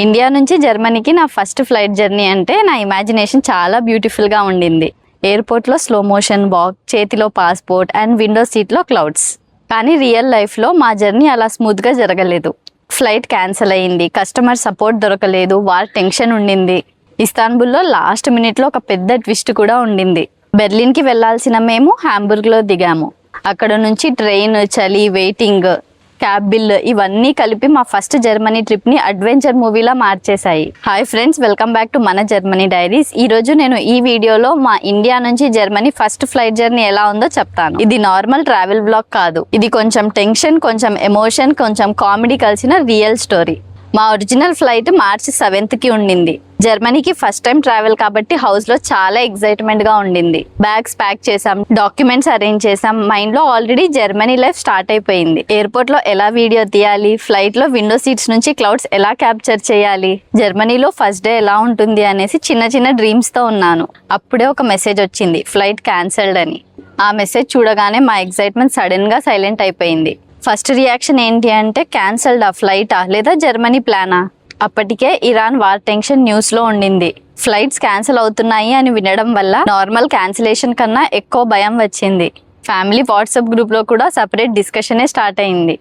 India నుంచి జర్మనీకి నా ఫస్ట్ ఫ్లైట్ జర్నీ అంటే నా ఇమాజినేషన్ చాలా బ్యూటిఫుల్గా ఉండింది. ఎయిర్పోర్ట్లో స్లో మోషన్ వాక్, చేతిలో పాస్పోర్ట్ అండ్ విండో సీట్లో క్లౌడ్స్. కానీ రియల్ లైఫ్లో మా జర్నీ అలా స్మూత్గా జరగలేదు. ఫ్లైట్ క్యాన్సిల్ అయ్యింది, కస్టమర్ సపోర్ట్ దొరకలేదు, వార్ టెన్షన్ ఉండింది. ఇస్తాన్బుల్లో లాస్ట్ మినిట్లో ఒక పెద్ద ట్విస్ట్ కూడా ఉండింది. బెర్లిన్కి వెళ్లాల్సిన మేము హాంబుర్గ్లో దిగాము. అక్కడ నుంచి ట్రైన్, చలి, వెయిటింగ్, క్యాబ్ బిల్ ఇవన్నీ కలిపి మా ఫస్ట్ జర్మనీ ట్రిప్ని అడ్వెంచర్ మూవీలా మార్చేశాయి. Hi friends, welcome back to మన జర్మనీ డైరీస్. ఈరోజు నేను ఈ వీడియోలో మా ఇండియా నుంచి జర్మనీ ఫస్ట్ ఫ్లైట్ జర్నీ ఎలా ఉందో చెప్తాను. ఇది నార్మల్ ట్రావెల్ బ్లాగ్ కాదు. ఇది కొంచెం టెన్షన్, కొంచెం ఎమోషన్, కొంచెం కామెడీ కలిసిన రియల్ స్టోరీ. మా ఒరిజినల్ ఫ్లైట్ మార్చి 7th ఉండింది. జర్మనీకి ఫస్ట్ టైం ట్రావెల్ కాబట్టి హౌస్ లో చాలా ఎక్సైట్మెంట్ గా ఉండింది. బ్యాగ్స్ ప్యాక్ చేసాం, డాక్యుమెంట్స్ అరేంజ్ చేసాం. మైండ్ లో ఆల్రెడీ జర్మనీ లైఫ్ స్టార్ట్ అయిపోయింది. ఎయిర్పోర్ట్ లో ఎలా వీడియో తీయాలి, ఫ్లైట్ లో విండో సీట్స్ నుంచి క్లౌడ్స్ ఎలా క్యాప్చర్ చేయాలి, జర్మనీలో ఫస్ట్ డే ఎలా ఉంటుంది అనేసి చిన్న చిన్న డ్రీమ్స్ తో ఉన్నాను. అప్పుడే ఒక మెసేజ్ వచ్చింది, ఫ్లైట్ క్యాన్సల్డ్ అని. ఆ మెసేజ్ చూడగానే మా ఎక్సైట్మెంట్ సడన్ గా సైలెంట్ అయిపోయింది. ఫస్ట్ రియాక్షన్ ఏంటి అంటే, క్యాన్సల్డ్ ఆ ఫ్లైటా లేదా జర్మనీ ప్లానా? అప్పటికే ఇరాన్ వార్ టెన్షన్ న్యూస్ లో ఉండింది. ఫ్లైట్స్ క్యాన్సిల్ అవుతున్నాయి అని వినడం వల్ల నార్మల్ క్యాన్సిలేషన్ కన్నా ఎక్కువ భయం వచ్చింది. ఫ్యామిలీ వాట్సాప్ గ్రూప్ లో కూడా సపరేట్ డిస్కషనే స్టార్ట్ అయింది.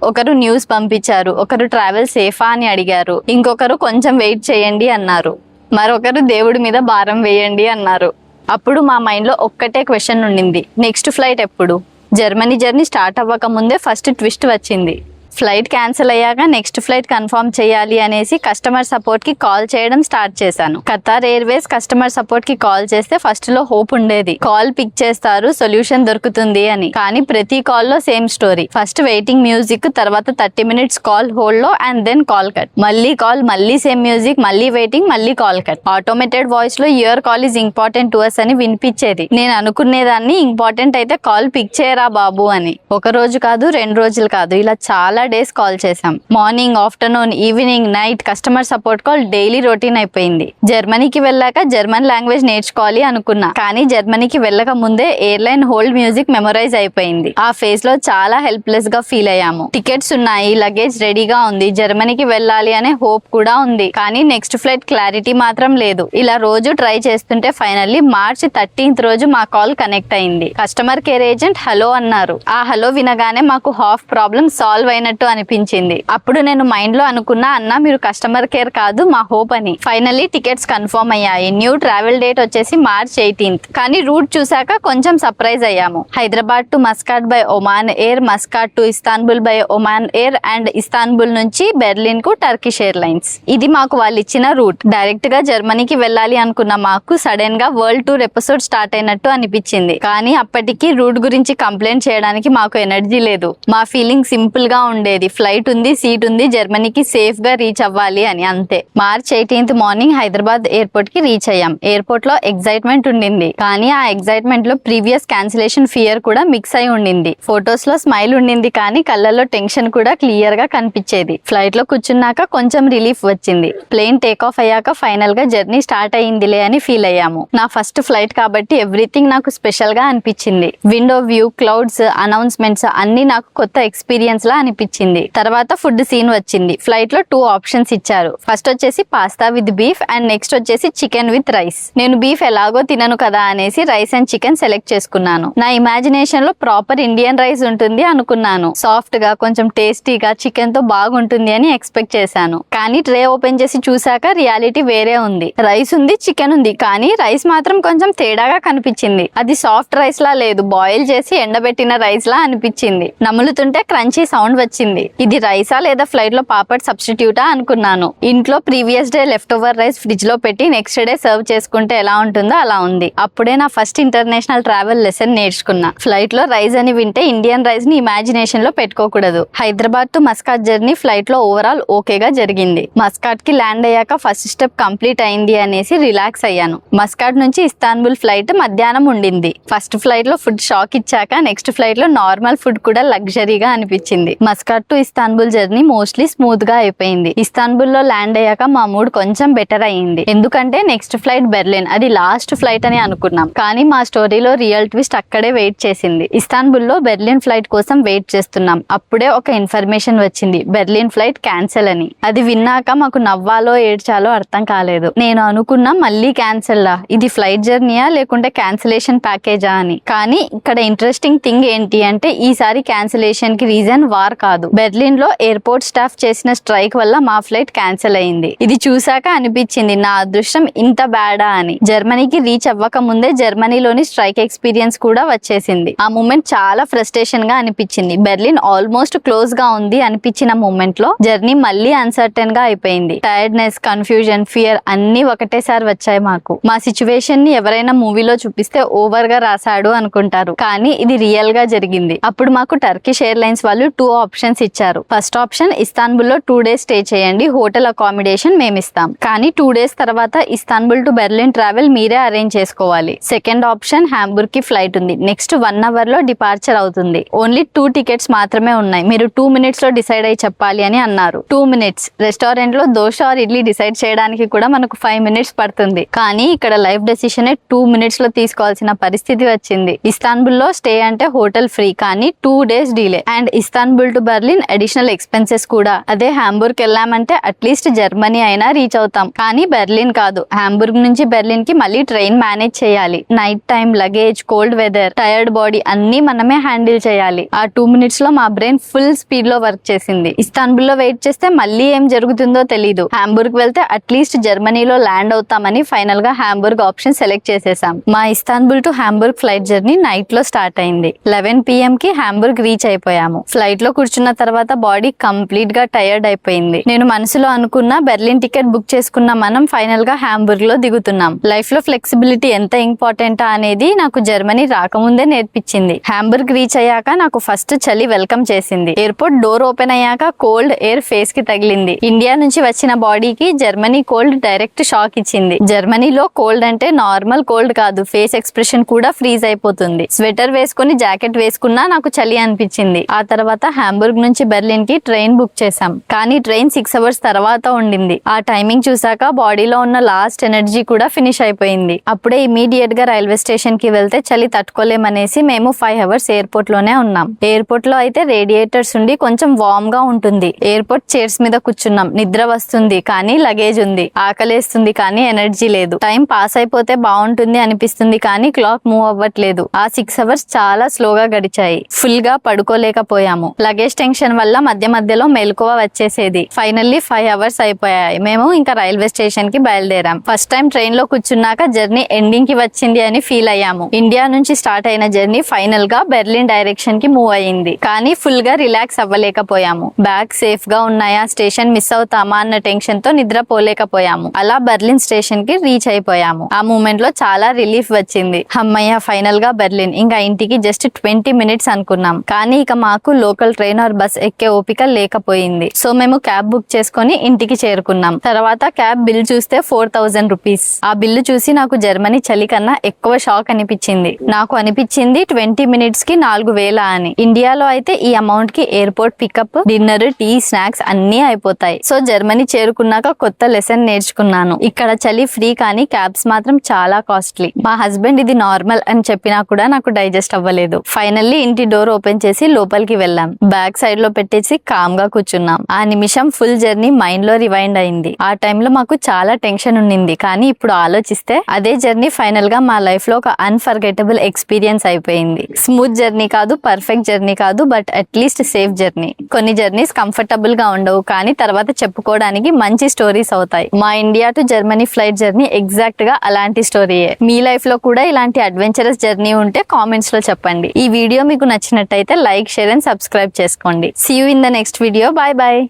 ఒకరు న్యూస్ పంపించారు, ఒకరు ట్రావెల్ సేఫా అని అడిగారు, ఇంకొకరు కొంచెం వెయిట్ చేయండి అన్నారు, మరొకరు దేవుడి మీద భారం వేయండి అన్నారు. అప్పుడు మా మైండ్ లో ఒక్కటే క్వశ్చన్ ఉండింది, నెక్స్ట్ ఫ్లైట్ ఎప్పుడు? జర్మనీ జర్నీ స్టార్ట్ అవ్వక ముందే ఫస్ట్ ట్విస్ట్ వచ్చింది. ఫ్లైట్ క్యాన్సిల్ అయ్యాక నెక్స్ట్ ఫ్లైట్ కన్ఫర్మ్ చేయాలి అనేసి కస్టమర్ సపోర్ట్ కి కాల్ చేయడం స్టార్ట్ చేశాను. ఖతార్ ఎయిర్వేస్ కస్టమర్ సపోర్ట్ కి కాల్ చేస్తే ఫస్ట్ లో హోప్ ఉండేది, కాల్ పిక్ చేస్తారు, సొల్యూషన్ దొరుకుతుంది అని. కానీ ప్రతి కాల్ లో same story. First waiting music, తర్వాత 30 minutes కాల్ హోల్డ్ లో అండ్ దెన్ కాల్ కట్. మళ్ళీ కాల్, మళ్ళీ సేమ్ మ్యూజిక్, మళ్ళీ వెయిటింగ్, మళ్ళీ కాల్ కట్. ఆటోమేటెడ్ వాయిస్ లో your call is important to us అని వినిపించేది. నేను అనుకునేదాన్ని, ఇంపార్టెంట్ అయితే కాల్ పిక్ చేయరా బాబు అని. ఒక రోజు కాదు, 2 రోజులు కాదు, ఇలా చాలా డేస్ కాల్ చేశాం. Morning, afternoon, evening, night customer support call daily routine అయిపోయింది. జర్మనీకి వెళ్ళాక జర్మన్ లాంగ్వేజ్ నేర్చుకోవాలి అనుకున్నా, కానీ జర్మనీకి వెళ్ళక ముందే ఎయిర్లైన్ హోల్డ్ మ్యూజిక్ మెమరైజ్ అయిపోయింది. ఆ ఫేజ్ లో చాలా హెల్ప్లెస్ గా ఫీల్ అయ్యాము. టికెట్స్ ఉన్నాయి, లగేజ్ రెడీగా ఉంది, జర్మనీకి వెళ్ళాలి అనే హోప్ కూడా ఉంది, కానీ నెక్స్ట్ ఫ్లైట్ క్లారిటీ మాత్రం లేదు. ఇలా రోజు ట్రై చేస్తుంటే ఫైనల్లీ మార్చి 13th రోజు మా కాల్ కనెక్ట్ అయింది. కస్టమర్ కేర్ ఏజెంట్ హలో అన్నారు. ఆ హలో వినగానే మాకు హాఫ్ ప్రాబ్లం సాల్వ్ అయినట్టు అనిపించింది. అప్పుడు నేను మైండ్ లో అనుకున్నా, అన్నా మీరు కస్టమర్ కేర్ కాదు, మా హోప్ అని. ఫైనల్లీ టికెట్స్ కన్ఫర్మ్ అయ్యాయి. న్యూ ట్రావెల్ డేట్ వచ్చేసి మార్చ్ 18th. కానీ రూట్ చూసాక కొంచెం సర్ప్రైజ్ అయ్యాము. Hyderabad to Muscat by Oman air, Muscat to Istanbul by Oman air and Istanbul నుంచి బెర్లిన్ కు టర్కిష్ ఎయిర్లైన్స్. ఇది మాకు వాళ్ళు ఇచ్చిన రూట్. డైరెక్ట్ గా జర్మనీకి వెళ్ళాలి అనుకున్న మాకు సడన్ గా వరల్డ్ టూర్ ఎపిసోడ్ స్టార్ట్ అయినట్టు అనిపించింది. కానీ అప్పటికి రూట్ గురించి కంప్లైంట్ చేయడానికి మాకు ఎనర్జీ లేదు. మా ఫీలింగ్ సింపుల్ గా ఉండేది, ఫ్లైట్ ఉంది, సీట్ ఉంది, జర్మనీకి సేఫ్ గా రీచ్ అవ్వాలి అని, అంతే. March 18th morning Hyderabad airport కి రీచ్ అయ్యాం. ఎయిర్పోర్ట్ లో ఎక్సైట్మెంట్ ఉండింది, కానీ ఆ ఎక్సైట్మెంట్ లో ప్రీవియస్ క్యాన్సిలేషన్ ఫియర్ కూడా మిక్స్ అయి ఉండింది. ఫొటోస్ లో స్మైల్ ఉండింది, కానీ కళ్ళల్లో టెన్షన్ కూడా క్లియర్ గా కనిపించేది. ఫ్లైట్ లో కూర్చున్నాక కొంచెం రిలీఫ్ వచ్చింది. ప్లేన్ టేక్ ఆఫ్ అయ్యాక ఫైనల్ గా జర్నీ స్టార్ట్ అయ్యిందిలే అని ఫీల్ అయ్యాము. నా ఫస్ట్ ఫ్లైట్ కాబట్టి ఎవ్రీథింగ్ నాకు స్పెషల్ గా అనిపించింది. విండో వ్యూ, క్లౌడ్స్, అనౌన్స్మెంట్స్ అన్ని నాకు కొత్త ఎక్స్పీరియన్స్ లా అనిపించింది. తర్వాత ఫుడ్ సీన్ వచ్చింది. ఫ్లైట్ లో 2 ఆప్షన్స్ ఇచ్చారు. ఫస్ట్ వచ్చేసి pasta with beef and next వచ్చేసి చికెన్ విత్ రైస్. నేను బీఫ్ ఎలాగో తినను కదా అనేసి రైస్ అండ్ చికెన్ సెలెక్ట్ చేసుకున్నాను. నా ఇమాజినేషన్ లో ప్రాపర్ ఇండియన్ రైస్ ఉంటుంది అనుకున్నాను. సాఫ్ట్ గా, కొంచెం టేస్టీగా, చికెన్ తో బాగుంటుంది అని ఎక్స్పెక్ట్ చేశాను. కానీ ట్రే ఓపెన్ చేసి చూసాక రియాలిటీ వేరే ఉంది. రైస్ ఉంది, చికెన్ ఉంది, కానీ రైస్ మాత్రం కొంచెం తేడాగా కనిపించింది. అది సాఫ్ట్ రైస్ లా లేదు, బాయిల్ చేసి ఎండబెట్టిన రైస్ లా అనిపించింది. నములుతుంటే క్రంచీ సౌండ్ వచ్చింది. ఇది రైసా లేదా ఫ్లైట్ లో పాపడ్ సబ్స్టిట్యూటా అనుకున్నాను. ఇంట్లో previous day left over rice fridge లో పెట్టి నెక్స్ట్ డే సర్వ్ చేసుకుంటే ఎలా ఉంటుందో అలా ఉంది. అప్పుడే నా ఫస్ట్ ఇంటర్నేషనల్ ట్రావెల్ లెసన్ నేర్చుకున్నా. ఫ్లైట్ లో రైస్ అని వింటే ఇండియన్ రైస్ ని ఇమాజినేషన్ లో పెట్టుకోకూడదు. Hyderabad to Muscat journey flight లో ఓవరాల్ ఓకేగా జరిగింది. మస్కాట్ కి ల్యాండ్ అయ్యాక ఫస్ట్ స్టెప్ కంప్లీట్ అయింది అనేసి రిలాక్స్ అయ్యాను. మస్కాట్ నుంచి ఇస్తాన్బుల్ ఫ్లైట్ మధ్యాహ్నం ఉండింది. ఫస్ట్ ఫ్లైట్ లో ఫుడ్ షాక్ ఇచ్చాక నెక్స్ట్ ఫ్లైట్ లో నార్మల్ ఫుడ్ కూడా లగ్జరీగా అనిపించింది. Muscat Muscat to Istanbul journey mostly smooth గా అయిపోయింది. ఇస్తాన్బుల్ లో ల్యాండ్ అయ్యాక మా మూడ్ కొంచెం బెటర్ అయ్యింది, ఎందుకంటే నెక్స్ట్ ఫ్లైట్ బెర్లిన్, అది లాస్ట్ ఫ్లైట్ అని అనుకున్నాం. కానీ మా స్టోరీలో రియల్ ట్విస్ట్ అక్కడే వెయిట్ చేసింది. ఇస్తాన్బుల్ లో బెర్లిన్ ఫ్లైట్ కోసం వెయిట్ చేస్తున్నాం. అప్పుడే ఒక ఇన్ఫర్మేషన్ వచ్చింది, బెర్లిన్ ఫ్లైట్ క్యాన్సిల్ అని. అది విన్నాక మాకు నవ్వాలో ఏడ్చాలో అర్థం కాలేదు. నేను అనుకున్నా మళ్ళీ క్యాన్సిల్, ఇది ఫ్లైట్ జర్నీయా లేకుంటే క్యాన్సిలేషన్ ప్యాకేజా అని. కానీ ఇక్కడ ఇంట్రెస్టింగ్ థింగ్ ఏంటి అంటే ఈసారి క్యాన్సిలేషన్ కి రీజన్ వార్ కాదు, బెర్లిన్ లో ఎయిర్పోర్ట్ స్టాఫ్ చేసిన స్ట్రైక్ వల్ల మా ఫ్లైట్ క్యాన్సిల్ అయింది. ఇది చూసాక అనిపించింది నా అదృష్టం ఇంత బ్యాడా అని. జర్మనీకి రీచ్ అవ్వక ముందే జర్మనీలోని స్ట్రైక్ ఎక్స్పీరియన్స్ కూడా వచ్చేసింది. ఆ మూమెంట్ చాలా ఫ్రస్ట్రేషన్ గా అనిపించింది. బెర్లిన్ ఆల్మోస్ట్ క్లోజ్ గా ఉంది అనిపించిన మూమెంట్ లో జర్నీ మళ్ళీ అన్సర్టెన్ గా అయిపోయింది. టైర్డ్నెస్, కన్ఫ్యూజన్, ఫియర్ అన్ని ఒకటేసారి వచ్చాయి మాకు. మా సిచ్యువేషన్ ని ఎవరైనా మూవీలో చూపిస్తే ఓవర్ గా రాశాడు అనుకుంటారు, కానీ ఇది రియల్ గా జరిగింది. అప్పుడు మాకు టర్కిష్ ఎయిర్లైన్స్ వాళ్ళు 2 ఆప్షన్స్ ఇచ్చారు. ఫస్ట్ ఆప్షన్, ఇస్తాన్బుల్ లో 2 days స్టే చేయండి, హోటల్ అకామిడేషన్ మేమిస్తాం, కానీ 2 days తర్వాత ఇస్తాన్బుల్ టు బెర్లిన్ ట్రావెల్ మీరే అరేంజ్ చేసుకోవాలి. సెకండ్ ఆప్షన్, హ్యాంబుర్గ్ కి ఫ్లైట్ ఉంది, నెక్స్ట్ 1 hour లో డిపార్చర్ అవుతుంది, ఓన్లీ 2 tickets మాత్రమే ఉన్నాయి, మీరు 2 minutes లో డిసైడ్ అయి చెప్పాలి అని అన్నారు. 2 minutes, రెస్టారెంట్ లో దోశ ఆర్ ఇడ్లీ డిసైడ్ చేయడానికి కూడా మనకు 5 minutes పడుతుంది. కానీ ఇక్కడ లైఫ్ డెసిషన్ 2 minutes లో తీసుకోవాల్సిన పరిస్థితి వచ్చింది. ఇస్తాన్బుల్ లో స్టే అంటే హోటల్ ఫ్రీ, కానీ 2 days delay, and Istanbul to Berlin additional expenses కూడా. అదే హ్యాంబుర్గ్ వెళ్ళామంటే అట్లీస్ట్ జర్మనీ అయినా రీచ్ అవుతాం, కానీ బెర్లిన్ కాదు. హ్యాంబుర్గ్ నుంచి బెర్లిన్ కి మళ్ళీ ట్రైన్ మేనేజ్ చేయాలి. Night time, luggage, cold weather, tired body అన్ని మనమే హ్యాండిల్ చేయాలి. ఆ 2 minutes లో మా బ్రెయిన్ ఫుల్ స్పీడ్ లో వర్క్ చేసింది. ఇస్తాన్బుల్ లో వెయిట్ చేస్తే మళ్ళీ ఏం జరుగుతుందో తెలీదు. హ్యాంబుర్గ్ వెళ్తే అట్లీస్ట్ జర్మనీలో ల్యాండ్ అవుతామని ఫైనల్ గా హ్యాంబుర్గ్ ఆప్షన్ సెలెక్ట్ చేసేసాం. మా Istanbul to Hamburg flight journey night లో స్టార్ట్ అయింది. 11 PM కి హ్యాంబుర్గ్ రీచ్ అయిపోయాము. ఫ్లైట్ లో కూర్చున్న తర్వాత బాడీ కంప్లీట్ గా టైర్డ్ అయిపోయింది. నేను మనసులో అనుకున్న బెర్లిన్ టికెట్ బుక్ చేసుకున్న మనం ఫైనల్ గా హ్యాంబుర్గ్ లో దిగుతున్నాం. లైఫ్ లో ఫ్లెక్సిబిలిటీ ఎంత ఇంపార్టెంట్ అనేది నాకు జర్మనీ రాకముందే నేర్పించింది. హ్యాంబుర్గ్ రీచ్ అయ్యాక నాకు ఫస్ట్ చలి వెల్కమ్ చేసింది. ఎయిర్పోర్ట్ డోర్ ఓపెన్ అయ్యాక కోల్డ్ ఎయిర్ ఫేస్ కి తగిలింది. ఇండియా నుంచి వచ్చిన బాడీకి జర్మనీ కోల్డ్ డైరెక్ట్ షాక్ ఇచ్చింది. జర్మనీలో కోల్డ్ అంటే నార్మల్ కోల్డ్ కాదు, ఫేస్ ఎక్స్ప్రెషన్ కూడా ఫ్రీజ్ అయిపోతుంది. స్వెటర్ వేసుకుని జాకెట్ వేసుకున్నా నాకు చలి అనిపించింది. ఆ తర్వాత హ్యాంబుర్గ్ నుంచి బెర్లిన్ కి ట్రైన్ బుక్ చేశాం, కానీ ట్రైన్ 6 hours తర్వాత ఉండింది. ఆ టైమింగ్ చూసాక బాడీలో ఉన్న లాస్ట్ ఎనర్జీ కూడా ఫినిష్ అయిపోయింది. అప్పుడే ఇమీడియట్ గా రైల్వే స్టేషన్ కి వెళ్తే చలి తట్టుకోలేమనేసి మేము 5 hours ఎయిర్పోర్ట్ లోనే ఉన్నాం. ఎయిర్పోర్ట్ లో అయితే రేడియేటర్స్ ఉండి కొంచెం వార్మ్ గా ఉంటుంది. ఎయిర్పోర్ట్ చైర్స్ మీద కూర్చున్నాం. నిద్ర వస్తుంది కానీ లగేజ్ ఉంది, ఆకలేస్తుంది కానీ ఎనర్జీ లేదు. టైం పాస్ అయిపోతే బాగుంటుంది అనిపిస్తుంది కానీ క్లాక్ మూవ్ అవ్వట్లేదు. ఆ 6 hours చాలా స్లోగా గడిచాయి. ఫుల్ గా పడుకోలేకపోయాము. లగేజ్ టెన్షన్ వల్ల మధ్య మధ్యలో మెలకువ వచ్చేసేది. ఫైనల్లీ 5 hours అయిపోయాయి. మేము ఇంకా రైల్వే స్టేషన్ కి బయలుదేరాం. ఫస్ట్ టైం ట్రైన్ లో కూర్చున్నాక జర్నీ ఎండింగ్ కి వచ్చింది అని ఫీల్ అయ్యాము. ఇండియా నుంచి స్టార్ట్ అయిన జర్నీ ఫైనల్ గా బెర్లిన్ డైరెక్షన్ కి మూవ్ అయ్యింది, కానీ ఫుల్ గా రిలాక్స్ అవ్వలేకపోయాము. బ్యాగ్ సేఫ్ గా ఉన్నాయా, స్టేషన్ మిస్ అవుతామా అన్న టెన్షన్ తో నిద్రపోలేకపోయాము. అలా బెర్లిన్ స్టేషన్ కి రీచ్ అయిపోయాము. ఆ మూమెంట్ లో చాలా రిలీఫ్ వచ్చింది. అమ్మయ్య, ఫైనల్ గా బెర్లిన్, ఇంకా ఇంటికి జస్ట్ 20 minutes అనుకున్నాం. కానీ ఇక మాకు లోకల్ ట్రైన్ ఆర్ బస్ ఎక్కే ఓపిక లేకపోయింది. సో మేము క్యాబ్ బుక్ చేసుకుని ఇంటికి చేరుకున్నాం. తర్వాత క్యాబ్ బిల్ చూస్తే 4000 rupees. ఆ బిల్లు చూసి నాకు జర్మనీ చలి కన్నా ఎక్కువ షాక్ అనిపించింది. నాకు అనిపించింది 20 minutes కి 4000 అని. ఇండియాలో అయితే ఈ అమౌంట్ కి airport pickup, dinner, tea, snacks అన్ని అయిపోతాయి. సో జర్మనీ చేరుకున్నాక కొత్త లెసన్ నేర్చుకున్నాను. ఇక్కడ చలి ఫ్రీ కానీ క్యాబ్స్ మాత్రం చాలా కాస్ట్లీ. మా హస్బెండ్ ఇది నార్మల్ అని చెప్పినా కూడా నాకు డైజెస్ట్ అవ్వలేదు. ఫైనల్లీ ఇంటి డోర్ ఓపెన్ చేసి లోపలికి వెళ్ళాం. బ్యాగ్ సైడ్ లో పెట్టేసి కామ్ గా కూర్చున్నాం. ఆ నిమిషం ఫుల్ జర్నీ మైండ్ లో రివైండ్ అయింది. ఆ టైంలో మాకు చాలా టెన్షన్ ఉండింది, కానీ ఇప్పుడు ఆలోచిస్తే అదే జర్నీ ఫైనల్ గా మా లైఫ్ లో ఒక అన్ఫర్గెటబుల్ ఎక్స్పీరియన్స్ అయిపోయింది. స్మూత్ జర్నీ కాదు, పర్ఫెక్ట్ జర్నీ కాదు, బట్ అట్లీస్ట్ సేఫ్ జర్నీ. కొన్ని జర్నీస్ కంఫర్టబుల్ గా ఉండవు, కానీ తర్వాత చెప్పుకోవడానికి మంచి స్టోరీస్ అవుతాయి. మా India to Germany flight journey exact గా అలాంటి స్టోరీయే. మీ లైఫ్ లో కూడా ఇలాంటి అడ్వెంచరస్ జర్నీ ఉంటే కామెంట్స్ లో చెప్పండి. ఈ వీడియో మీకు నచ్చినట్టయితే లైక్, షేర్ అండ్ సబ్స్క్రైబ్ చేసుకోండి. See you in the next video. Bye bye.